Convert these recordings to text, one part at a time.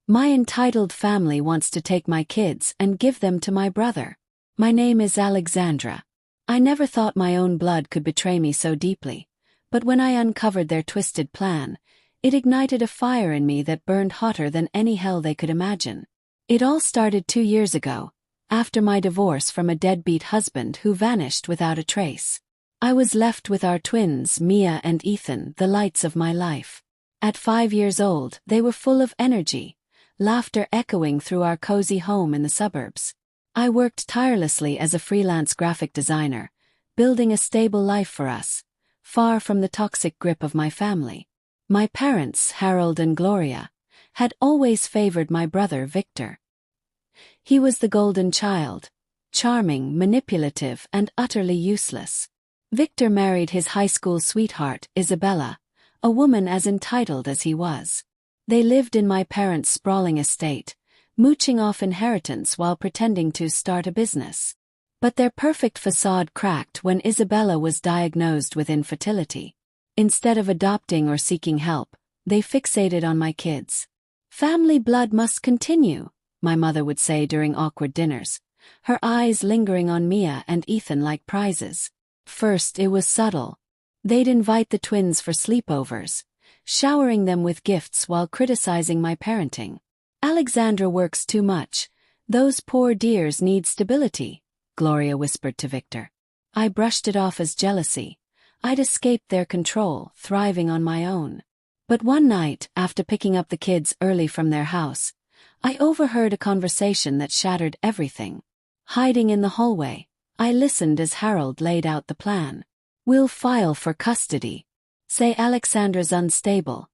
My entitled family wants to take my kids and give them to my brother. My name is Alexandra. I never thought my own blood could betray me so deeply, but when I uncovered their twisted plan, it ignited a fire in me that burned hotter than any hell they could imagine. It all started 2 years ago, after my divorce from a deadbeat husband who vanished without a trace. I was left with our twins, Mia and Ethan, the lights of my life. At 5 years old, they were full of energy, laughter echoing through our cozy home in the suburbs. I worked tirelessly as a freelance graphic designer, building a stable life for us, far from the toxic grip of my family. My parents, Harold and Gloria, had always favored my brother Victor. He was the golden child, charming, manipulative, and utterly useless. Victor married his high school sweetheart, Isabella, a woman as entitled as he was. They lived in my parents' sprawling estate, mooching off inheritance while pretending to start a business. But their perfect facade cracked when Isabella was diagnosed with infertility. Instead of adopting or seeking help, they fixated on my kids. "Family blood must continue," my mother would say during awkward dinners, her eyes lingering on Mia and Ethan like prizes. First it was subtle. They'd invite the twins for sleepovers, showering them with gifts while criticizing my parenting. "Alexandra works too much. Those poor dears need stability," Gloria whispered to Victor. I brushed it off as jealousy. I'd escaped their control, thriving on my own. But one night, after picking up the kids early from their house, I overheard a conversation that shattered everything. Hiding in the hallway, I listened as Harold laid out the plan. "We'll file for custody. Say Alexandra's unstable.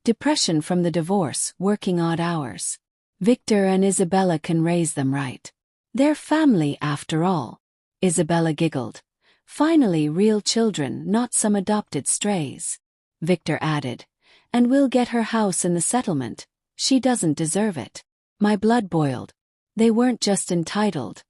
Depression from the divorce, working odd hours. Victor and Isabella can raise them right. They're family after all." Isabella giggled. "Finally real children, not some adopted strays." Victor added, "And we'll get her house in the settlement. She doesn't deserve it." My blood boiled. They weren't just entitled.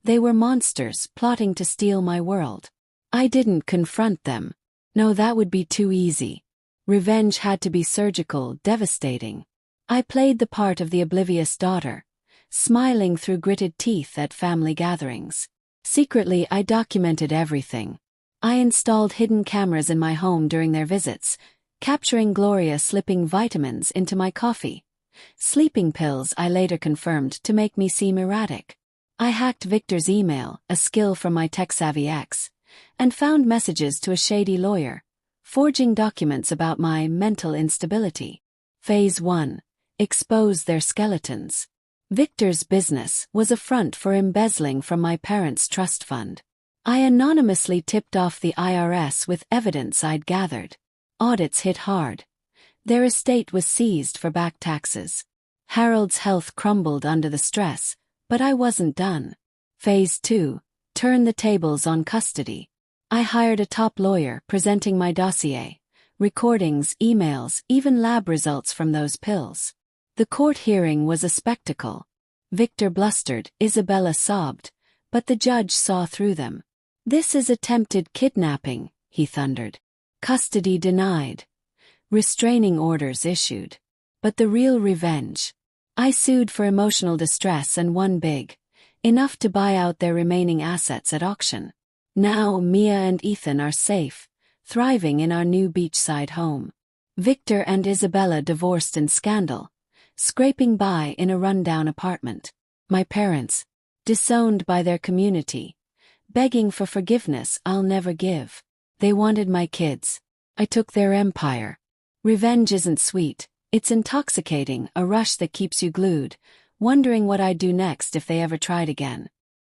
They were monsters plotting to steal my world. I didn't confront them. No, that would be too easy. Revenge had to be surgical, devastating. I played the part of the oblivious daughter, smiling through gritted teeth at family gatherings. Secretly, I documented everything. I installed hidden cameras in my home during their visits, capturing Gloria slipping vitamins into my coffee. Sleeping pills I later confirmed to make me seem erratic. I hacked Victor's email, a skill from my tech-savvy ex, and found messages to a shady lawyer, forging documents about my mental instability. Phase 1. Expose their skeletons. Victor's business was a front for embezzling from my parents' trust fund. I anonymously tipped off the IRS with evidence I'd gathered. Audits hit hard. Their estate was seized for back taxes. Harold's health crumbled under the stress, but I wasn't done. Phase 2. Turn the tables on custody. I hired a top lawyer, presenting my dossier, recordings, emails, even lab results from those pills. The court hearing was a spectacle. Victor blustered, Isabella sobbed, but the judge saw through them. "This is attempted kidnapping," he thundered. "Custody denied. Restraining orders issued." But the real revenge. I sued for emotional distress and won big, enough to buy out their remaining assets at auction. Now Mia and Ethan are safe, thriving in our new beachside home. Victor and Isabella divorced in scandal, scraping by in a rundown apartment. My parents, disowned by their community, begging for forgiveness I'll never give. They wanted my kids. I took their empire. Revenge isn't sweet, it's intoxicating, a rush that keeps you glued, wondering what I'd do next if they ever tried again.